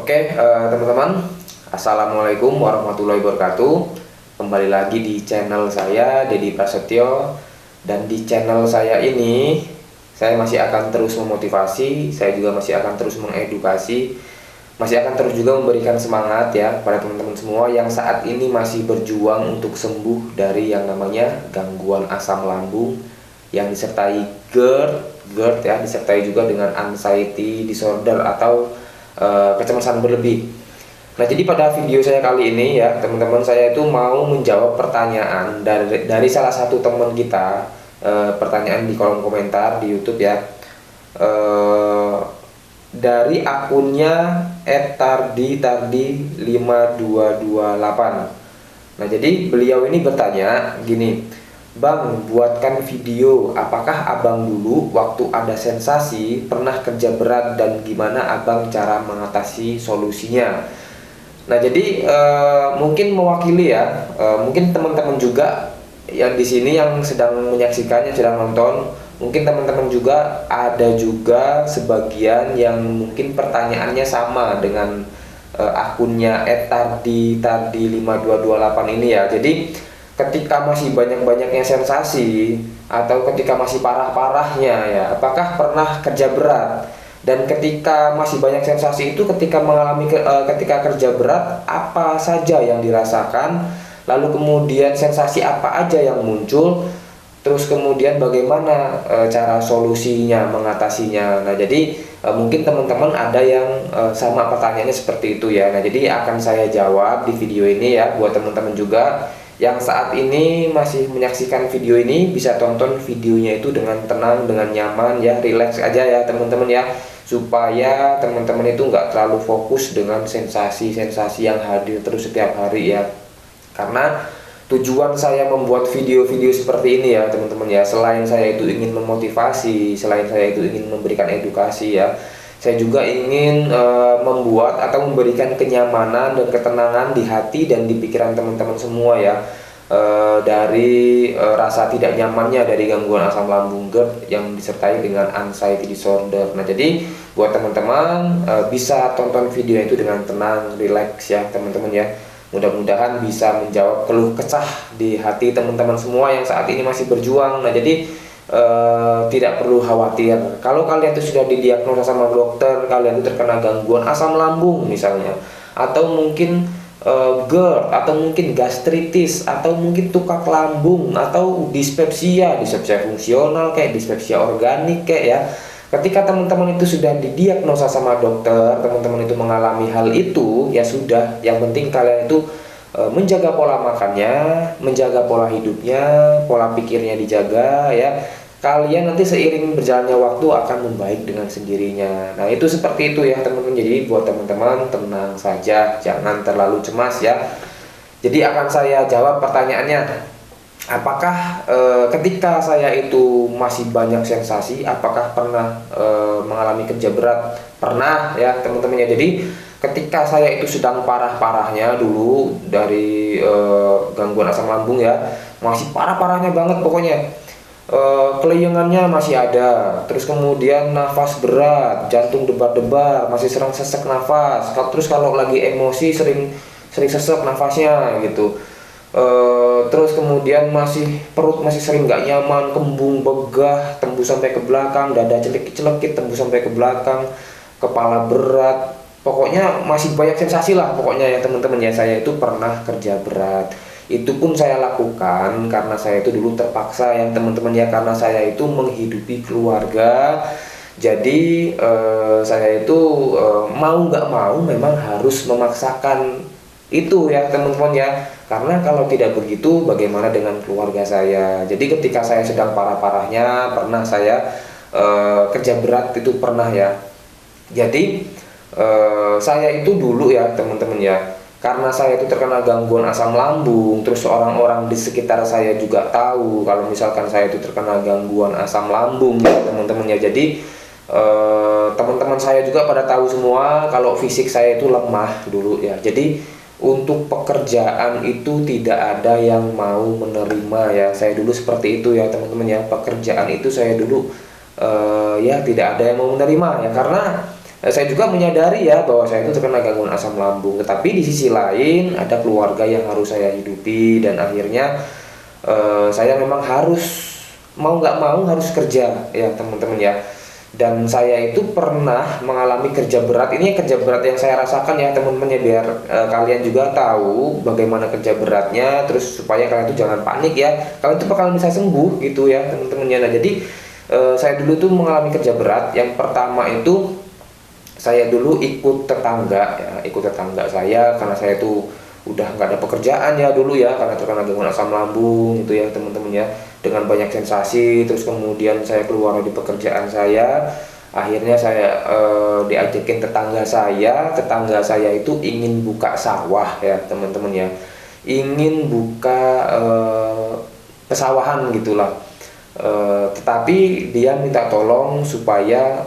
Teman-teman, Assalamualaikum warahmatullahi wabarakatuh. Kembali lagi di channel saya, Dedi Prasetyo. Dan di channel saya ini, saya masih akan terus memotivasi, saya juga masih akan terus mengedukasi, masih akan terus juga memberikan semangat ya pada teman-teman semua yang saat ini masih berjuang untuk sembuh dari yang namanya gangguan asam lambung yang disertai GERD ya, disertai juga dengan anxiety disorder atau kecemasan berlebih. Nah, jadi pada video saya kali ini ya teman-teman, saya itu mau menjawab pertanyaan dari salah satu teman kita, pertanyaan di kolom komentar di YouTube ya, dari akunnya @tardi5228. Nah, jadi beliau ini bertanya gini, "Bang, buatkan video, apakah abang dulu waktu ada sensasi pernah kerja berat dan gimana abang cara mengatasi solusinya?" Nah, jadi mungkin mewakili ya, mungkin teman-teman juga yang di sini yang sedang menyaksikannya, sedang nonton, mungkin teman-teman juga ada juga sebagian yang mungkin pertanyaannya sama dengan akunnya @tardi5228 ini ya. Jadi ketika masih banyak-banyaknya sensasi atau ketika masih parah-parahnya ya, apakah pernah kerja berat? Dan ketika masih banyak sensasi itu, ketika mengalami ketika kerja berat, apa saja yang dirasakan? Lalu kemudian sensasi apa aja yang muncul? Terus kemudian bagaimana cara solusinya, mengatasinya? Nah, jadi mungkin teman-teman ada yang sama pertanyaannya seperti itu ya. Nah, jadi akan saya jawab di video ini ya, buat teman-teman juga yang saat ini masih menyaksikan video ini, bisa tonton videonya itu dengan tenang, dengan nyaman ya, relax aja ya teman-teman ya, supaya teman-teman itu nggak terlalu fokus dengan sensasi-sensasi yang hadir terus setiap hari ya. Karena tujuan saya membuat video-video seperti ini ya teman-teman ya, selain saya itu ingin memotivasi, selain saya itu ingin memberikan edukasi ya, saya juga ingin membuat atau memberikan kenyamanan dan ketenangan di hati dan di pikiran teman-teman semua ya, dari rasa tidak nyamannya dari gangguan asam lambung GERD yang disertai dengan anxiety disorder. Nah, jadi buat teman-teman bisa tonton video itu dengan tenang, relax ya teman-teman ya. Mudah-mudahan bisa menjawab keluh kesah di hati teman-teman semua yang saat ini masih berjuang. Nah, jadi tidak perlu khawatir kalau kalian itu sudah didiagnosa sama dokter, kalian itu terkena gangguan asam lambung misalnya, atau mungkin GERD, atau mungkin gastritis, atau mungkin tukak lambung, atau dispepsia fungsional kayak dispepsia organik kayak ya. Ketika teman-teman itu sudah didiagnosa sama dokter, teman-teman itu mengalami hal itu, ya sudah, yang penting kalian itu menjaga pola makannya, menjaga pola hidupnya, pola pikirnya dijaga ya. Kalian nanti seiring berjalannya waktu akan membaik dengan sendirinya. Nah, itu seperti itu ya teman-teman. Jadi buat teman-teman tenang saja, jangan terlalu cemas ya. Jadi akan saya jawab pertanyaannya. Apakah ketika saya itu masih banyak sensasi, apakah pernah mengalami kerja berat? Pernah ya teman-teman ya. Jadi ketika saya itu sedang parah-parahnya dulu dari gangguan asam lambung ya, masih parah-parahnya banget pokoknya, kelayangannya masih ada, terus kemudian nafas berat, jantung debar-debar, masih sering sesek nafas, terus kalau lagi emosi sering sesek nafasnya gitu. Terus kemudian perut masih sering nggak nyaman, kembung begah tembus sampai ke belakang, dada celekit tembus sampai ke belakang, kepala berat, pokoknya masih banyak sensasi lah pokoknya ya teman-teman ya. Saya itu pernah kerja berat, itu pun saya lakukan karena saya itu dulu terpaksa ya teman-teman ya, karena saya itu menghidupi keluarga. Jadi saya itu mau nggak mau memang harus memaksakan itu ya teman-teman ya, karena kalau tidak begitu bagaimana dengan keluarga saya. Jadi ketika saya sedang parah-parahnya pernah saya kerja berat, itu pernah ya. Jadi saya itu dulu ya teman-teman ya, karena saya itu terkena gangguan asam lambung, terus orang-orang di sekitar saya juga tahu kalau misalkan saya itu terkena gangguan asam lambung ya teman-teman ya. Jadi teman-teman saya juga pada tahu semua kalau fisik saya itu lemah dulu ya. Jadi untuk pekerjaan itu tidak ada yang mau menerima ya. Saya dulu seperti itu ya teman-teman ya. Pekerjaan itu saya dulu ya tidak ada yang mau menerima ya, karena Saya juga menyadari ya bahwa saya itu terkena gangguan asam lambung, tetapi di sisi lain ada keluarga yang harus saya hidupi, dan akhirnya saya memang harus, mau nggak mau harus kerja ya teman-teman ya. Dan saya itu pernah mengalami kerja berat. Ini kerja berat yang saya rasakan ya teman-teman ya, biar kalian juga tahu bagaimana kerja beratnya, terus supaya kalian tuh jangan panik ya, kalian tuh bakal bisa sembuh gitu ya teman-teman ya. Nah jadi saya dulu tuh mengalami kerja berat. Yang pertama itu saya dulu ikut tetangga ya, ikut tetangga saya, karena saya tuh udah nggak ada pekerjaan ya dulu ya, karena terkena gangguan asam lambung itu ya teman-teman ya, dengan banyak sensasi. Terus kemudian saya keluar dari pekerjaan saya, akhirnya saya diajakin tetangga saya itu ingin buka sawah ya teman-teman ya, ingin buka pesawahan gitulah. Tetapi dia minta tolong supaya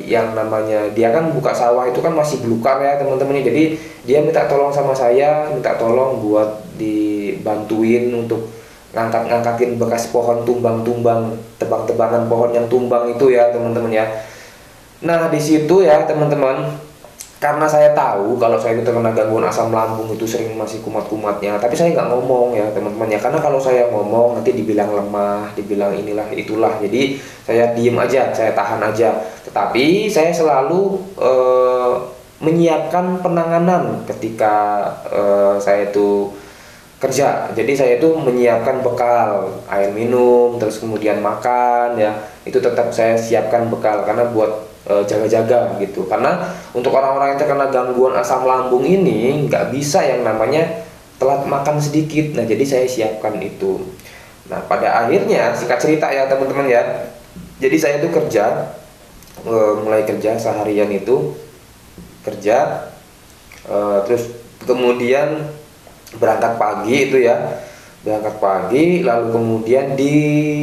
yang namanya dia kan buka sawah itu kan masih belukar ya teman-teman, jadi dia minta tolong sama saya, minta tolong buat dibantuin untuk ngangkatin bekas pohon tumbang-tumbang, tebang-tebangan pohon yang tumbang itu ya teman-teman ya. Nah di situ ya teman-teman, karena saya tahu kalau saya itu terkena gangguan asam lambung itu sering masih kumat-kumatnya, tapi saya nggak ngomong ya teman-teman ya, karena kalau saya ngomong nanti dibilang lemah, dibilang inilah itulah, jadi saya diem aja, saya tahan aja. Tetapi saya selalu menyiapkan penanganan ketika saya itu kerja. Jadi saya itu menyiapkan bekal, air minum, terus kemudian makan ya, itu tetap saya siapkan bekal karena buat jaga-jaga gitu. Karena untuk orang-orang yang terkena gangguan asam lambung ini nggak bisa yang namanya telat makan sedikit. Nah jadi saya siapkan itu. Nah pada akhirnya singkat cerita ya teman-teman ya, jadi saya itu kerja, mulai kerja seharian itu kerja, terus kemudian berangkat pagi itu ya, berangkat pagi, lalu kemudian di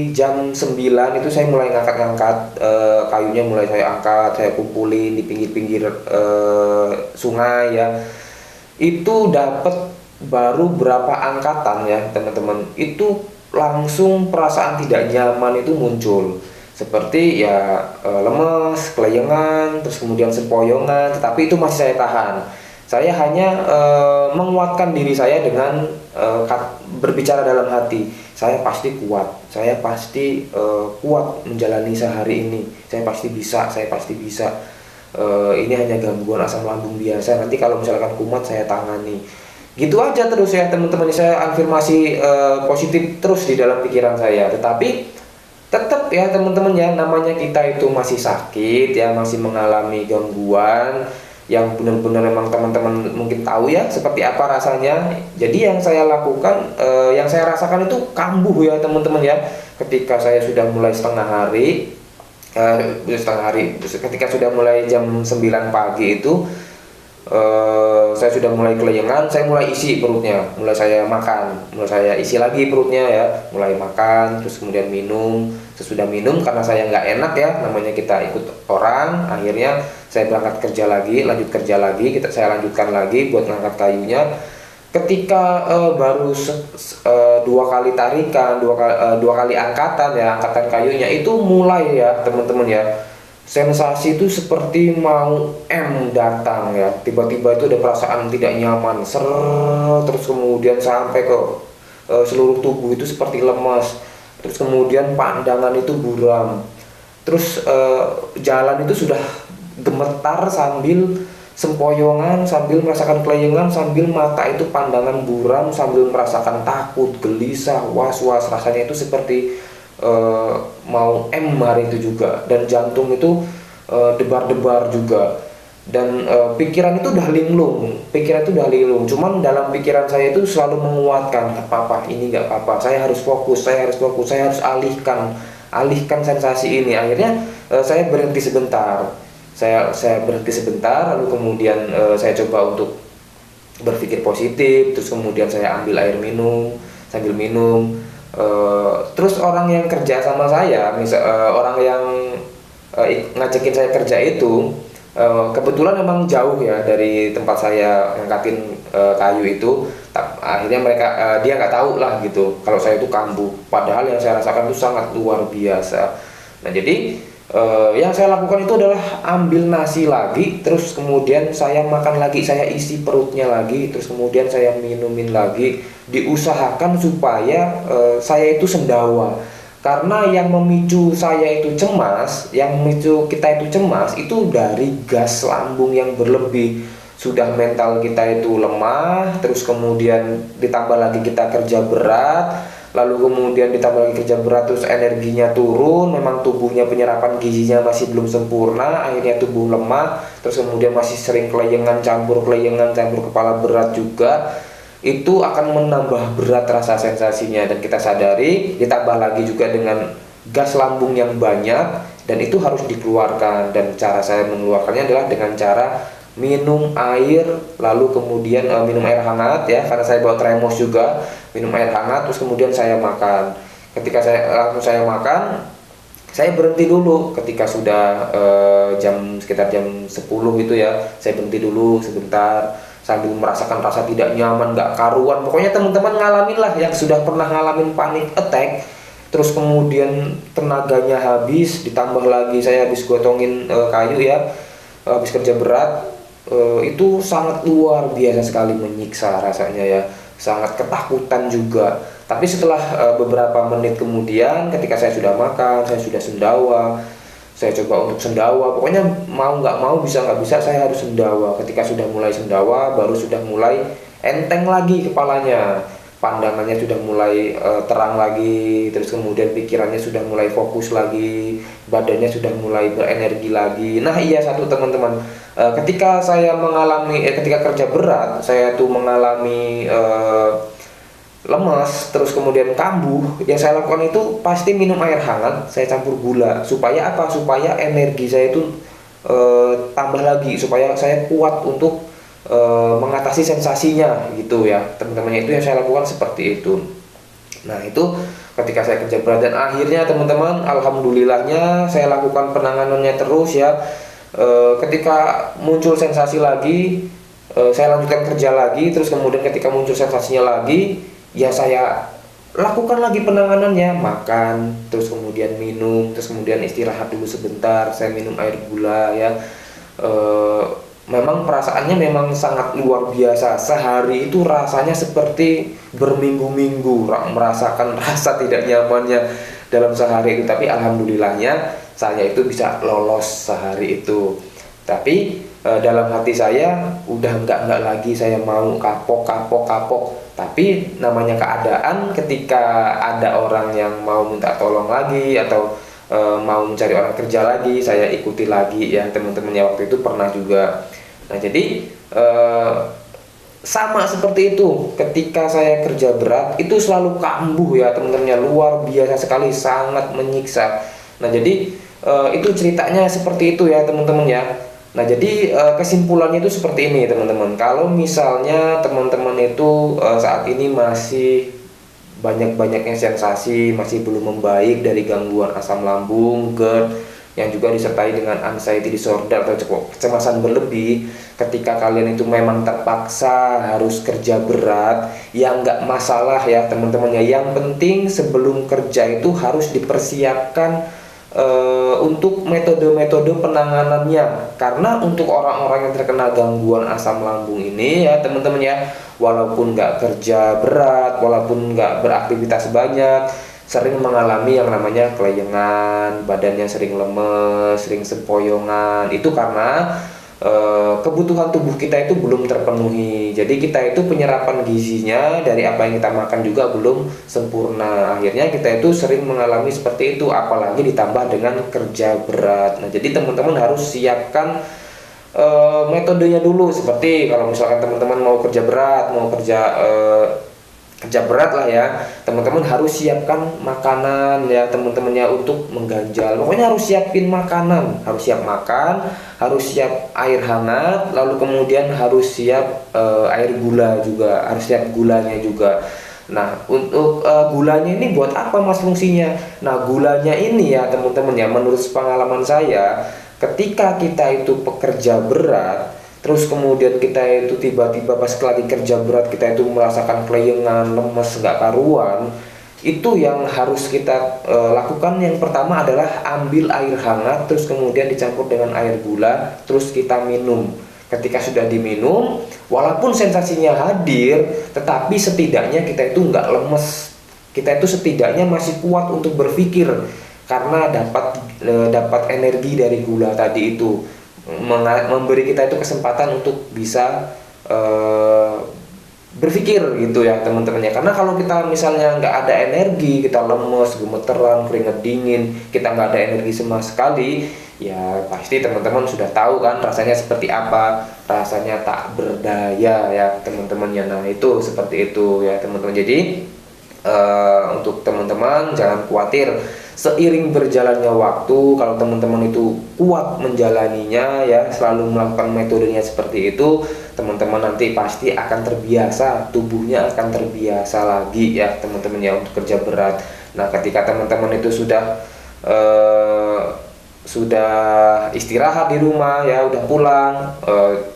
jam 9 itu saya mulai ngangkat-ngangkat kayunya, mulai saya angkat, saya kumpulin di pinggir-pinggir sungai ya. Itu dapat baru berapa angkatan ya teman-teman, itu langsung perasaan tidak nyaman itu muncul, seperti ya lemes, kelayangan, terus kemudian sempoyongan, tetapi itu masih saya tahan. Saya hanya menguatkan diri saya dengan berbicara dalam hati, saya pasti kuat, saya pasti kuat menjalani sehari ini, saya pasti bisa, saya pasti bisa. Ini hanya gangguan asam lambung biasa, nanti kalau misalkan kumat saya tangani. Gitu aja terus ya teman-teman, saya afirmasi positif terus di dalam pikiran saya. Tetapi tetap ya teman-teman ya, namanya kita itu masih sakit ya, masih mengalami gangguan yang benar-benar memang teman-teman mungkin tahu ya seperti apa rasanya. Jadi yang saya lakukan, yang saya rasakan itu kambuh ya teman-teman ya. Ketika saya sudah mulai ketika sudah mulai jam 9 pagi itu, saya sudah mulai kelayangan, saya mulai isi perutnya, mulai saya makan, mulai saya isi lagi perutnya ya, mulai makan, terus kemudian minum. Sesudah minum, karena saya nggak enak ya, namanya kita ikut orang, akhirnya saya berangkat kerja lagi, lanjut kerja lagi, saya lanjutkan lagi buat ngangkat kayunya. Ketika baru 2 kali tarikan, dua kali angkatan ya, angkatan kayunya itu mulai ya teman-teman ya, sensasi itu seperti mau datang ya, tiba-tiba itu ada perasaan tidak nyaman, terus kemudian sampai ke seluruh tubuh itu seperti lemas, terus kemudian pandangan itu buram, terus jalan itu sudah gemetar sambil sempoyongan, sambil merasakan kelayangan, sambil mata itu pandangan buram, sambil merasakan takut, gelisah, was-was, rasanya itu seperti mau hari itu juga, dan jantung itu debar-debar juga, dan pikiran itu udah linglung, cuman dalam pikiran saya itu selalu menguatkan, nggak apa-apa, ini nggak apa-apa, saya harus fokus, saya harus alihkan sensasi ini. Akhirnya saya berhenti sebentar, lalu kemudian saya coba untuk berpikir positif, terus kemudian saya ambil air minum, sambil minum. Terus orang yang kerja sama saya, orang yang ngajakin saya kerja itu, kebetulan memang jauh ya dari tempat saya ngangkatin kayu itu. Akhirnya dia nggak tahu lah gitu kalau saya itu kambuh, padahal yang saya rasakan itu sangat luar biasa. Nah jadi Yang saya lakukan itu adalah ambil nasi lagi, terus kemudian saya makan lagi, saya isi perutnya lagi, terus kemudian saya minumin lagi. Diusahakan supaya saya itu sendawa, karena yang memicu saya itu cemas, yang memicu kita itu cemas itu dari gas lambung yang berlebih. Sudah mental kita itu lemah, terus kemudian ditambah lagi kita kerja berat, lalu kemudian ditambah lagi kerja berat, terus energinya turun, memang tubuhnya penyerapan gizinya masih belum sempurna, akhirnya tubuh lemah, terus kemudian masih sering kelayangan campur kepala berat juga, itu akan menambah berat rasa sensasinya. Dan kita sadari, ditambah lagi juga dengan gas lambung yang banyak, dan itu harus dikeluarkan. Dan cara saya mengeluarkannya adalah dengan cara minum air, lalu kemudian minum air hangat ya, karena saya bawa termos juga, minum air hangat, terus kemudian saya makan. Ketika saya makan, saya berhenti dulu ketika sudah sekitar jam 10 itu ya, saya berhenti dulu sebentar sambil merasakan rasa tidak nyaman, gak karuan. Pokoknya teman-teman ngalamin lah, yang sudah pernah ngalamin panic attack, terus kemudian tenaganya habis, ditambah lagi saya habis gotongin kayu ya, habis kerja berat. Itu sangat luar biasa sekali menyiksa rasanya ya, sangat ketakutan juga. Tapi setelah beberapa menit kemudian, ketika saya sudah makan, saya sudah sendawa, saya coba untuk sendawa, pokoknya mau nggak mau, bisa nggak bisa, saya harus sendawa. Ketika sudah mulai sendawa, baru sudah mulai enteng lagi kepalanya, pandangannya sudah mulai terang lagi, terus kemudian pikirannya sudah mulai fokus lagi, badannya sudah mulai berenergi lagi. Nah iya, satu teman-teman, ketika saya mengalami ketika kerja berat, saya tuh mengalami lemas, terus kemudian kambuh, yang saya lakukan itu pasti minum air hangat, saya campur gula, supaya apa? Supaya energi saya itu tambah lagi, supaya saya kuat untuk mengatasi sensasinya gitu ya teman-teman. Itu yang saya lakukan seperti itu. Nah itu ketika saya kerja berat, dan akhirnya teman-teman, alhamdulillahnya saya lakukan penanganannya terus ya. Ketika muncul sensasi lagi, saya lanjutkan kerja lagi, terus kemudian ketika muncul sensasinya lagi, ya saya lakukan lagi penanganannya, makan, terus kemudian minum, terus kemudian istirahat dulu sebentar, saya minum air gula ya. Memang perasaannya memang sangat luar biasa, sehari itu rasanya seperti berminggu-minggu merasakan rasa tidak nyamannya dalam sehari itu. Tapi alhamdulillahnya saya itu bisa lolos sehari itu. Tapi dalam hati saya udah enggak lagi saya mau kapok. Tapi namanya keadaan, ketika ada orang yang mau minta tolong lagi atau mau mencari orang kerja lagi, saya ikuti lagi ya teman-teman ya. Waktu itu pernah juga. Nah jadi sama seperti itu, ketika saya kerja berat itu selalu kambuh ya teman-teman ya, luar biasa sekali, sangat menyiksa. Nah jadi itu ceritanya seperti itu ya teman-teman ya. Nah jadi kesimpulannya itu seperti ini teman-teman. Kalau misalnya teman-teman itu saat ini masih banyak-banyaknya sensasi, masih belum membaik dari gangguan asam lambung, GERD, yang juga disertai dengan anxiety disorder atau kecemasan berlebih, ketika kalian itu memang terpaksa harus kerja berat, ya nggak masalah ya teman-teman ya. Yang penting sebelum kerja itu harus dipersiapkan untuk metode-metode penanganannya. Karena untuk orang-orang yang terkena gangguan asam lambung ini ya teman-teman ya, walaupun nggak kerja berat, walaupun nggak beraktivitas banyak, sering mengalami yang namanya kelayangan, badannya sering lemes, sering sempoyongan. Itu karena kebutuhan tubuh kita itu belum terpenuhi. Jadi kita itu penyerapan gizinya dari apa yang kita makan juga belum sempurna. Akhirnya kita itu sering mengalami seperti itu, apalagi ditambah dengan kerja berat. Nah jadi teman-teman harus siapkan metodenya dulu. Seperti kalau misalkan teman-teman mau kerja berat, mau kerja berat lah ya, teman-teman harus siapkan makanan ya teman-temannya untuk mengganjal. Pokoknya harus siapin makanan, harus siap makan, harus siap air hangat, lalu kemudian harus siap air gula juga, harus siap gulanya juga. Nah untuk gulanya ini buat apa mas fungsinya? Nah gulanya ini ya teman-teman ya, menurut pengalaman saya, ketika kita itu pekerja berat, terus kemudian kita itu tiba-tiba pas lagi kerja berat kita itu merasakan kelayangan, lemes, nggak karuan, Itu yang harus kita lakukan. Yang pertama adalah ambil air hangat, terus kemudian dicampur dengan air gula, terus kita minum. Ketika sudah diminum, walaupun sensasinya hadir, tetapi setidaknya kita itu nggak lemes. Kita itu setidaknya masih kuat untuk berpikir karena dapat energi dari gula tadi itu, memberi kita itu kesempatan untuk bisa berpikir gitu ya teman-teman ya. Karena kalau kita misalnya nggak ada energi, kita lemes, gemeteran, keringat dingin, kita nggak ada energi sama sekali, ya pasti teman-teman sudah tahu kan rasanya seperti apa. Rasanya tak berdaya ya teman-teman ya. Nah itu seperti itu ya teman-teman. Jadi untuk teman-teman jangan khawatir, seiring berjalannya waktu, kalau teman-teman itu kuat menjalaninya ya, selalu melakukan metodenya seperti itu, teman-teman nanti pasti akan terbiasa, tubuhnya akan terbiasa lagi ya teman-teman ya untuk kerja berat. Nah ketika teman-teman itu sudah istirahat di rumah ya, udah pulang,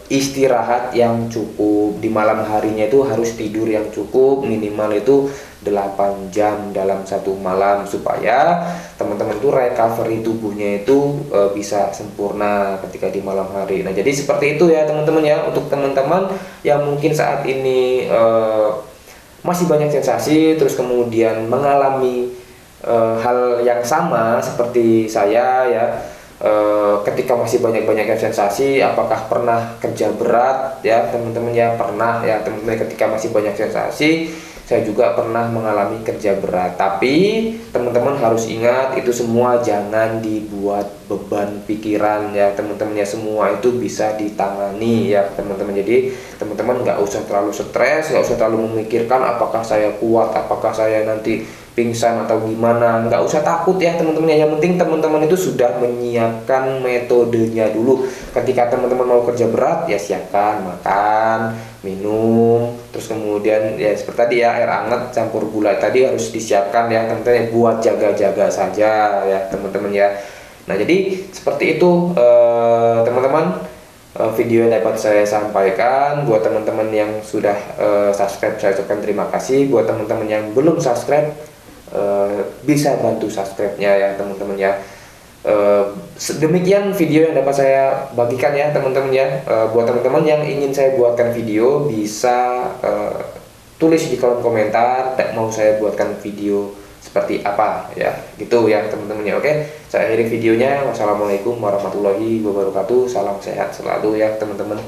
istirahat yang cukup. Di malam harinya itu harus tidur yang cukup, minimal itu 8 jam dalam satu malam, supaya teman-teman itu recovery tubuhnya itu bisa sempurna ketika di malam hari. Nah jadi seperti itu ya teman-teman ya. Untuk teman-teman yang mungkin saat ini masih banyak sensasi, terus kemudian mengalami hal yang sama seperti saya ya, ketika masih banyak-banyak sensasi, apakah pernah kerja berat ya teman-teman ya? Pernah ya teman-teman. Ketika masih banyak sensasi, saya juga pernah mengalami kerja berat. Tapi teman-teman harus ingat, itu semua jangan dibuat beban pikiran ya teman-teman ya. Semua itu bisa ditangani ya teman-teman. Jadi teman-teman nggak usah terlalu stres, nggak usah terlalu memikirkan apakah saya kuat, apakah saya nanti pingsan atau gimana. Nggak usah takut ya teman-teman ya. Yang penting teman-teman itu sudah menyiapkan metodenya dulu. Ketika teman-teman mau kerja berat, ya siapkan makan, minum, terus kemudian ya seperti tadi ya, air hangat campur gula tadi harus disiapkan ya teman-teman ya, buat jaga-jaga saja ya teman-teman ya. Nah jadi seperti itu teman-teman, video yang dapat saya sampaikan. Buat teman-teman yang sudah subscribe, saya ucapkan terima kasih. Buat teman-teman yang belum subscribe, bisa bantu subscribe-nya ya teman-teman ya. Demikian video yang dapat saya bagikan ya teman-teman ya. Buat teman-teman yang ingin saya buatkan video, bisa tulis di kolom komentar mau saya buatkan video seperti apa ya, gitu ya teman-teman ya. Oke, saya akhiri videonya. Wassalamualaikum warahmatullahi wabarakatuh. Salam sehat selalu ya teman-teman.